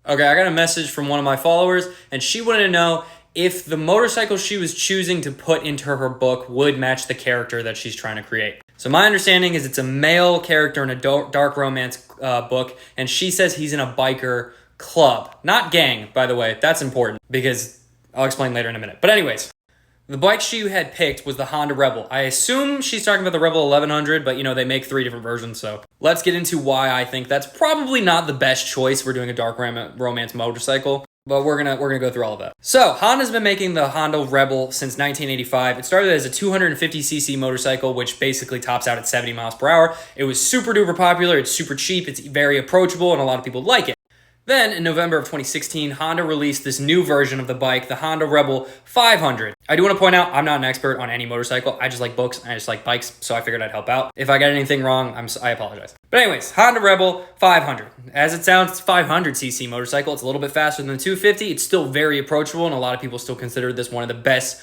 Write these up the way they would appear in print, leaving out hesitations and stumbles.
Okay, I got a message from one of my followers, and she wanted to know if the motorcycle she was choosing to put into her book would match the character that she's trying to create. So my understanding is it's a male character in a dark romance book, and she says he's in a biker club. Not gang, by the way. That's important, because I'll explain later in a minute. But anyways, the bike she had picked was the Honda Rebel. I assume she's talking about the Rebel 1100, but they make 3 different versions, so let's get into why I think that's probably not the best choice for doing a dark romance motorcycle, but we're gonna go through all of that. So, Honda's been making the Honda Rebel since 1985. It started as a 250cc motorcycle, which basically tops out at 70 miles per hour. It was super duper popular, it's super cheap, it's very approachable, and a lot of people like it. Then, in November of 2016, Honda released this new version of the bike, the Honda Rebel 500. I do want to point out, I'm not an expert on any motorcycle. I just like books, and I just like bikes, so I figured I'd help out. If I got anything wrong, I apologize. But anyways, Honda Rebel 500. As it sounds, it's a 500cc motorcycle. It's a little bit faster than the 250. It's still very approachable, and a lot of people still consider this one of the best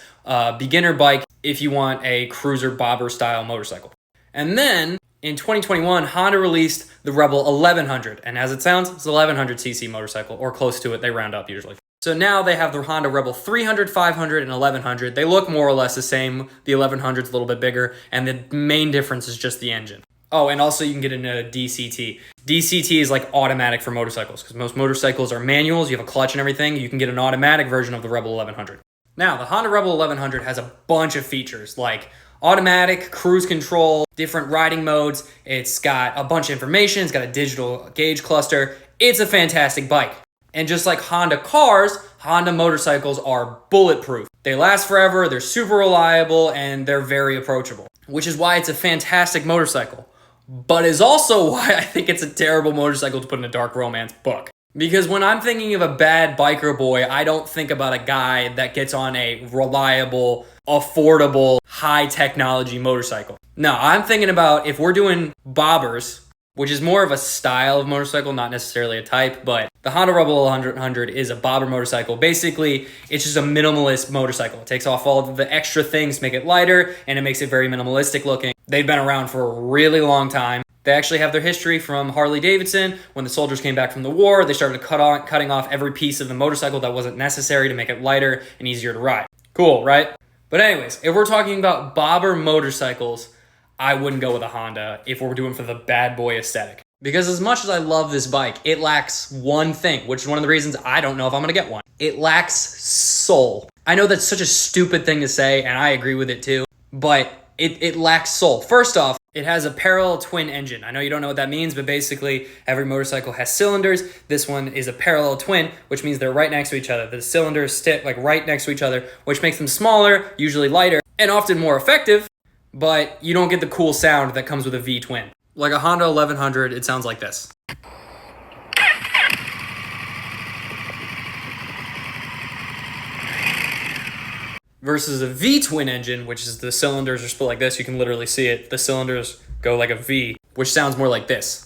beginner bike if you want a cruiser bobber style motorcycle. And then, in 2021, Honda released the Rebel 1100, and as it sounds, it's an 1100cc motorcycle, or close to it. They round up usually. So now they have the Honda Rebel 300, 500, and 1100. They look more or less the same. The 1100 is a little bit bigger, and the main difference is just the engine. Oh, and also you can get into DCT. DCT is like automatic for motorcycles, because most motorcycles are manuals. You have a clutch and everything. You can get an automatic version of the Rebel 1100. Now, the Honda Rebel 1100 has a bunch of features, like automatic, cruise control, different riding modes. It's got a bunch of information. It's got a digital gauge cluster. It's a fantastic bike. And just like Honda cars, Honda motorcycles are bulletproof. They last forever, they're super reliable, and they're very approachable, which is why it's a fantastic motorcycle. But is also why I think it's a terrible motorcycle to put in a dark romance book. Because when I'm thinking of a bad biker boy, I don't think about a guy that gets on a reliable, affordable, high technology motorcycle. No, I'm thinking about if we're doing bobbers, which is more of a style of motorcycle, not necessarily a type, but the Honda Rebel 100 is a bobber motorcycle. Basically, it's just a minimalist motorcycle. It takes off all of the extra things to make it lighter, and it makes it very minimalistic looking. They've been around for a really long time. They actually have their history from Harley Davidson. When the soldiers came back from the war, they started cutting off every piece of the motorcycle that wasn't necessary to make it lighter and easier to ride. Cool, right? But anyways, if we're talking about bobber motorcycles, I wouldn't go with a Honda if we're doing for the bad boy aesthetic. Because as much as I love this bike, it lacks one thing, which is one of the reasons I don't know if I'm going to get one. It lacks soul. I know that's such a stupid thing to say, and I agree with it too, but it lacks soul. First off, it has a parallel twin engine. I know you don't know what that means, but basically every motorcycle has cylinders. This one is a parallel twin, which means they're right next to each other. The cylinders sit like right next to each other, which makes them smaller, usually lighter, and often more effective, but you don't get the cool sound that comes with a V-twin. Like a Honda 1100, it sounds like this. Versus a V-twin engine, which is the cylinders are split like this. You can literally see it. The cylinders go like a V, which sounds more like this.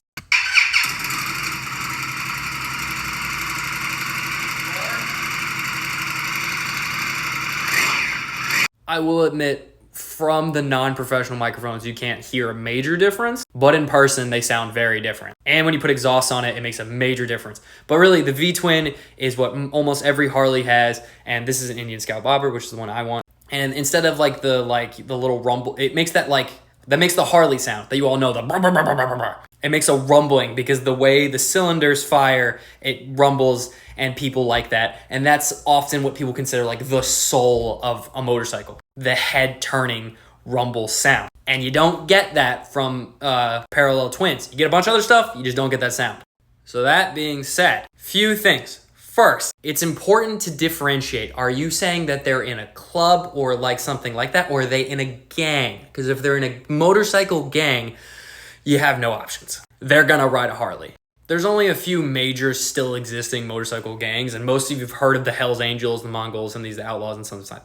I will admit, from the non-professional microphones, you can't hear a major difference, but in person, they sound very different. And when you put exhaust on it, it makes a major difference. But really, the V-twin is what almost every Harley has, and this is an Indian Scout Bobber, which is the one I want. And instead of like the little rumble, it makes that makes the Harley sound that you all know, the brr, brr, brr, brr, brr, brr. It makes a rumbling because the way the cylinders fire, it rumbles, and people like that. And that's often what people consider like the soul of a motorcycle, the head turning rumble sound. And you don't get that from parallel twins. You get a bunch of other stuff, you just don't get that sound. So that being said, few things. First, it's important to differentiate. Are you saying that they're in a club or like something like that, or are they in a gang? Because if they're in a motorcycle gang, you have no options. They're gonna ride a Harley. There's only a few major still existing motorcycle gangs, and most of you have heard of the Hells Angels, the Mongols, and these Outlaws and something.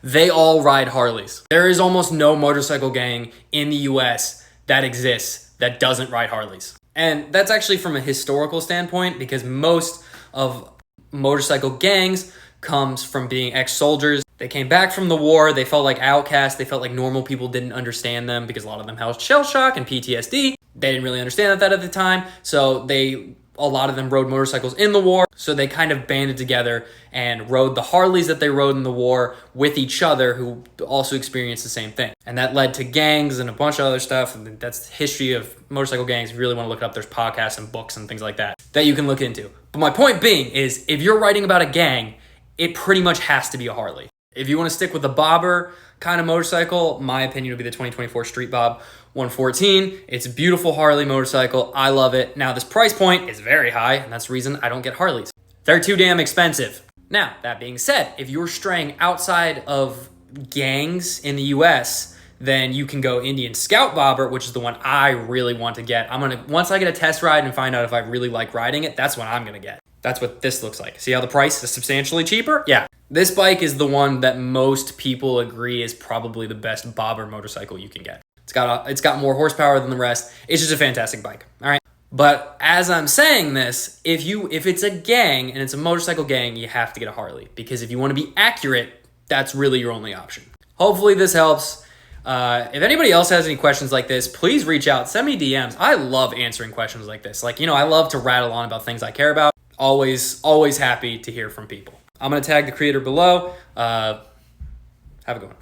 They all ride Harleys. There is almost no motorcycle gang in the US that exists that doesn't ride Harleys. And that's actually from a historical standpoint, because most of motorcycle gangs comes from being ex-soldiers. They came back from the war. They felt like outcasts. They felt like normal people didn't understand them because a lot of them had shell shock and PTSD. They didn't really understand that at the time. So they a lot of them rode motorcycles in the war, so they kind of banded together and rode the Harleys that they rode in the war with each other, who also experienced the same thing. And that led to gangs and a bunch of other stuff. And that's the history of motorcycle gangs. If you really want to look it up, there's podcasts and books and things like that you can look into. But my point being is, if you're writing about a gang, it pretty much has to be a Harley. If you want to stick with the bobber kind of motorcycle, my opinion would be the 2024 Street Bob 114. It's a beautiful Harley motorcycle. I love it. Now, this price point is very high, and that's the reason I don't get Harleys. They're too damn expensive. Now, that being said, if you're straying outside of gangs in the US, then you can go Indian Scout Bobber, which is the one I really want to get. Once I get a test ride and find out if I really like riding it, that's what I'm gonna get. That's what this looks like. See how the price is substantially cheaper? Yeah. This bike is the one that most people agree is probably the best bobber motorcycle you can get. It's got more horsepower than the rest. It's just a fantastic bike. All right. But as I'm saying this, if it's a gang and it's a motorcycle gang, you have to get a Harley, because if you want to be accurate, that's really your only option. Hopefully this helps. If anybody else has any questions like this, please reach out. Send me DMs. I love answering questions like this. I love to rattle on about things I care about. Always happy to hear from people. I'm going to tag the creator below. Have a good one.